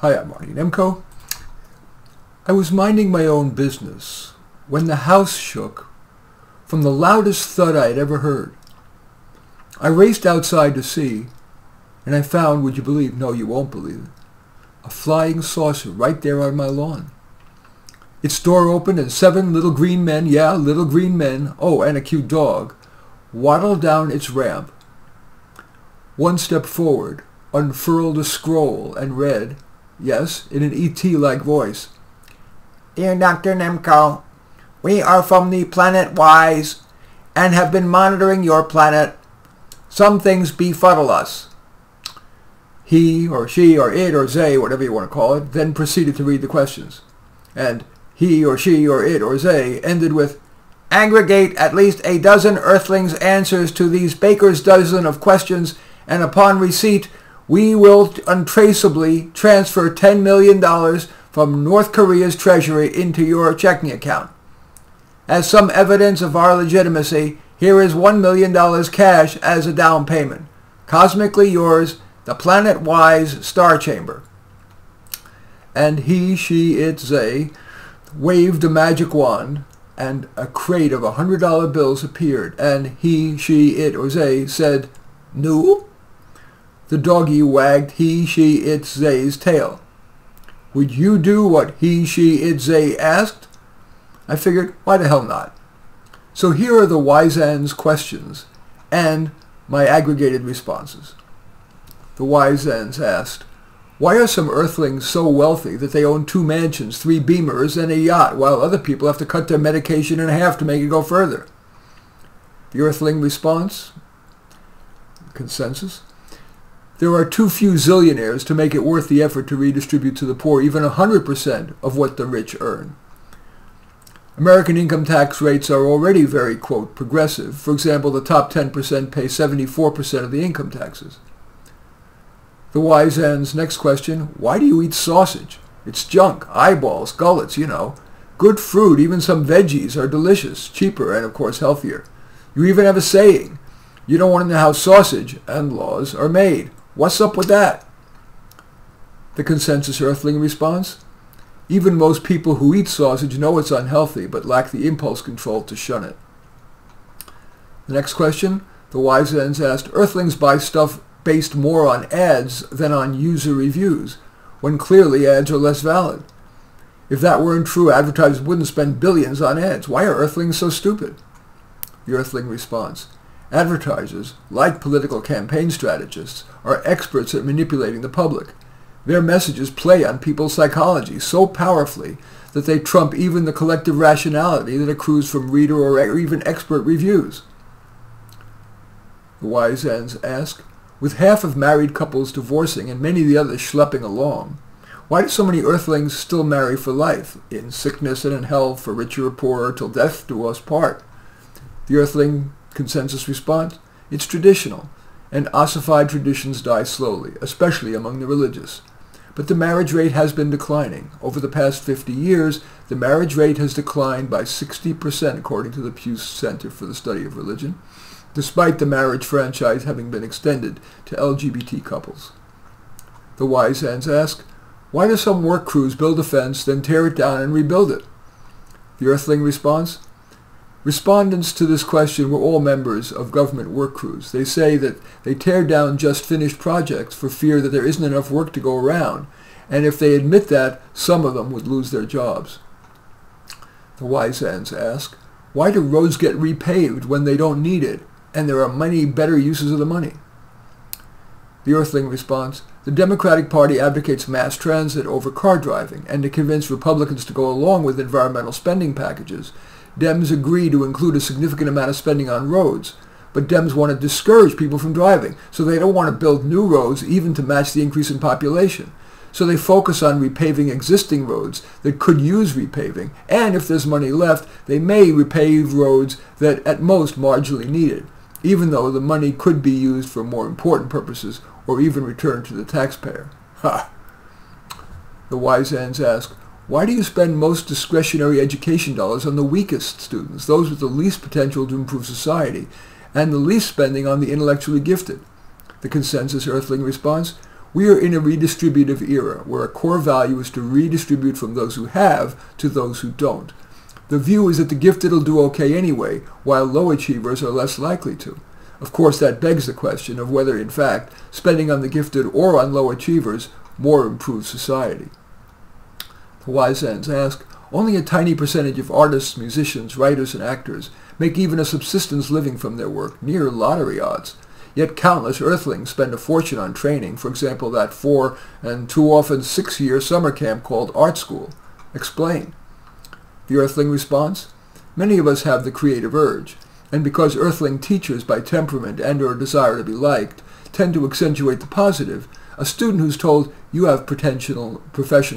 Hi, I'm Marty Nemko. I was minding my own business when the house shook from the loudest thud I had ever heard. I raced outside to see, and I found, would you believe, no you won't believe it, a flying saucer right there on my lawn. Its door opened and 7 little green men, yeah, little green men, oh, and a cute dog, waddled down its ramp. One stepped forward, unfurled a scroll, and read, yes, in an E.T.-like voice, "Dear Dr. Nemko, we are from the planet Wise and have been monitoring your planet. Some things befuddle us." He or she or it or they, whatever you want to call it, then proceeded to read the questions. And he or she or it or they ended with, "Aggregate at least a dozen Earthlings' answers to these baker's dozen of questions, and upon receipt, we will untraceably transfer $10 million from North Korea's treasury into your checking account. As some evidence of our legitimacy, here is $1 million cash as a down payment. Cosmically yours, the Planet Wise Star Chamber." And he, she, it, they waved a magic wand, and a crate of $100 bills appeared, and he, she, it, or they said, "No?" The doggy wagged he, she, it, they's tail. Would you do what he, she, it, they asked? I figured, why the hell not? So here are the Wiseans' questions and my aggregated responses. The Wiseans asked, why are some Earthlings so wealthy that they own 2 mansions, 3 Beamers, and a yacht, while other people have to cut their medication in half to make it go further? The Earthling response, consensus, there are too few zillionaires to make it worth the effort to redistribute to the poor even 100% of what the rich earn. American income tax rates are already very, quote, progressive. For example, the top 10% pay 74% of the income taxes. The Wiseans' next question, why do you eat sausage? It's junk, eyeballs, gullets, you know. Good fruit, even some veggies are delicious, cheaper, and of course healthier. You even have a saying, you don't want to know how sausage and laws are made. What's up with that? The consensus Earthling response, even most people who eat sausage know it's unhealthy, but lack the impulse control to shun it. The next question, the Wiseans asked, Earthlings buy stuff based more on ads than on user reviews, when clearly ads are less valid. If that weren't true, advertisers wouldn't spend billions on ads. Why are Earthlings so stupid? The Earthling response, advertisers, like political campaign strategists, are experts at manipulating the public. Their messages play on people's psychology so powerfully that they trump even the collective rationality that accrues from reader or even expert reviews. The Wiseans ask, with half of married couples divorcing and many of the others schlepping along, why do so many Earthlings still marry for life, in sickness and in health, for richer or poorer, till death do us part? The Earthling consensus response, it's traditional, and ossified traditions die slowly, especially among the religious. But the marriage rate has been declining. Over the past 50 years, the marriage rate has declined by 60%, according to the Pew Center for the Study of Religion, despite the marriage franchise having been extended to LGBT couples. The Wiseans ask, why do some work crews build a fence, then tear it down and rebuild it? The Earthling response, respondents to this question were all members of government work crews. They say that they tear down just finished projects for fear that there isn't enough work to go around, and if they admit that, some of them would lose their jobs. The Wiseans ask, why do roads get repaved when they don't need it, and there are many better uses of the money? The Earthling response, the Democratic Party advocates mass transit over car driving, and to convince Republicans to go along with environmental spending packages, Dems agree to include a significant amount of spending on roads, but Dems want to discourage people from driving, so they don't want to build new roads even to match the increase in population. So they focus on repaving existing roads that could use repaving, and if there's money left, they may repave roads that at most marginally need it, even though the money could be used for more important purposes or even returned to the taxpayer. Ha! The Wiseans ask, why do you spend most discretionary education dollars on the weakest students, those with the least potential to improve society, and the least spending on the intellectually gifted? The consensus Earthling response, We are in a redistributive era where a core value is to redistribute from those who have to those who don't. The view is that the gifted will do okay anyway, while low achievers are less likely to. Of course, that begs the question of whether, in fact, spending on the gifted or on low achievers more improves society. The wise ends ask, only a tiny percentage of artists, musicians, writers, and actors make even a subsistence living from their work, near lottery odds. Yet countless earthlings spend a fortune on training, for example, that 4- and too often 6-year summer camp called art school. Explain. The earthling response, many of us have the creative urge, and because earthling teachers by temperament and/or desire to be liked tend to accentuate the positive, a student who's told you have professional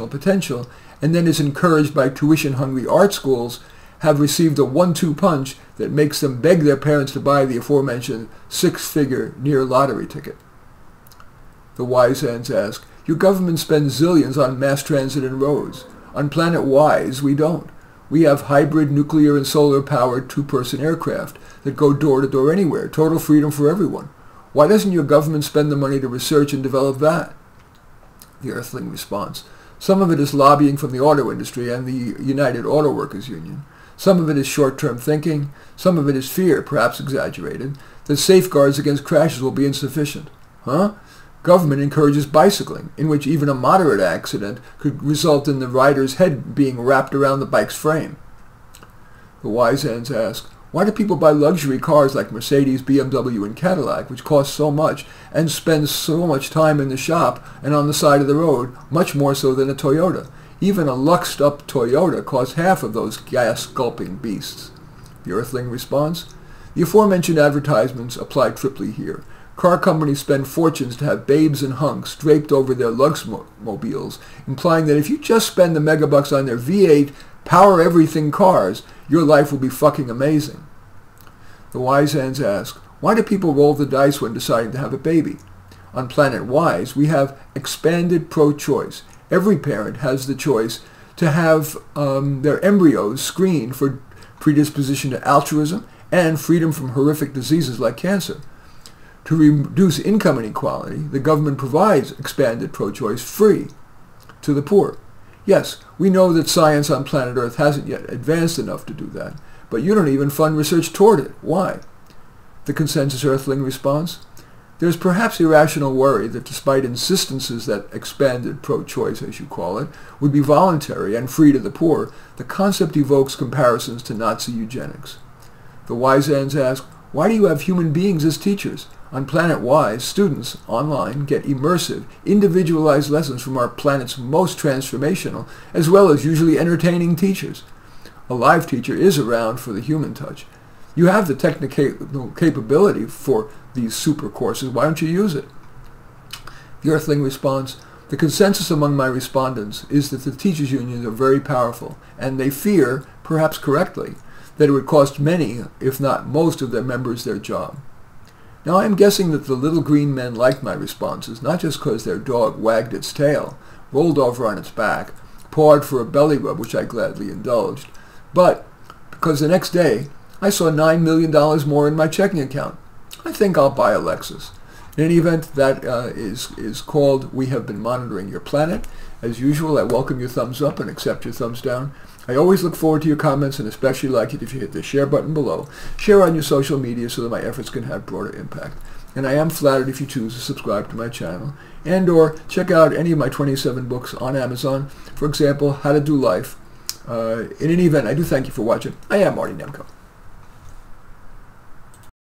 potential and then is encouraged by tuition-hungry art schools have received a 1-2 punch that makes them beg their parents to buy the aforementioned 6-figure near lottery ticket. The wise ends ask, your government spends zillions on mass transit and roads. On planet Wise, we don't. We have hybrid nuclear and solar-powered 2-person aircraft that go door to door anywhere, total freedom for everyone. Why doesn't your government spend the money to research and develop that? The earthling response, some of it is lobbying from the auto industry and the United Auto Workers Union. Some of it is short-term thinking. Some of it is fear, perhaps exaggerated, that safeguards against crashes will be insufficient. Government encourages bicycling, in which even a moderate accident could result in the rider's head being wrapped around the bike's frame. The wise ends ask, why do people buy luxury cars like Mercedes, BMW, and Cadillac, which cost so much and spend so much time in the shop and on the side of the road, much more so than a Toyota? Even a luxed-up Toyota costs half of those gas-gulping beasts. The earthling response, the aforementioned advertisements apply triply here. Car companies spend fortunes to have babes and hunks draped over their Luxmobiles, implying that if you just spend the megabucks on their V8 power-everything cars, your life will be fucking amazing. The wise ends ask, why do people roll the dice when deciding to have a baby? On planet Wise, we have expanded pro-choice. Every parent has the choice to have their embryos screened for predisposition to altruism and freedom from horrific diseases like cancer. To reduce income inequality, the government provides expanded pro-choice free to the poor. Yes, we know that science on planet Earth hasn't yet advanced enough to do that, but you don't even fund research toward it. Why? The consensus earthling response, there's perhaps irrational worry that despite insistences that expanded pro-choice, as you call it, would be voluntary and free to the poor, the concept evokes comparisons to Nazi eugenics. The wise ends ask, why do you have human beings as teachers? On Planet Wise, students online get immersive, individualized lessons from our planet's most transformational, as well as usually entertaining teachers. A live teacher is around for the human touch. You have the technical capability for these super courses. Why don't you use it? The earthling responds, the consensus among my respondents is that the teachers' unions are very powerful, and they fear, perhaps correctly, that it would cost many, if not most, of their members their job. Now I am guessing that the little green men liked my responses, not just because their dog wagged its tail, rolled over on its back, pawed for a belly rub, which I gladly indulged, but because the next day I saw $9 million more in my checking account. I think I'll buy a Lexus. In any event, that is called We Have Been Monitoring Your Planet. As usual, I welcome your thumbs up and accept your thumbs down. I always look forward to your comments and especially like it if you hit the share button below. Share on your social media so that my efforts can have broader impact. And I am flattered if you choose to subscribe to my channel and or check out any of my 27 books on Amazon. For example, How to Do Life. In any event, I do thank you for watching. I am Marty Nemko.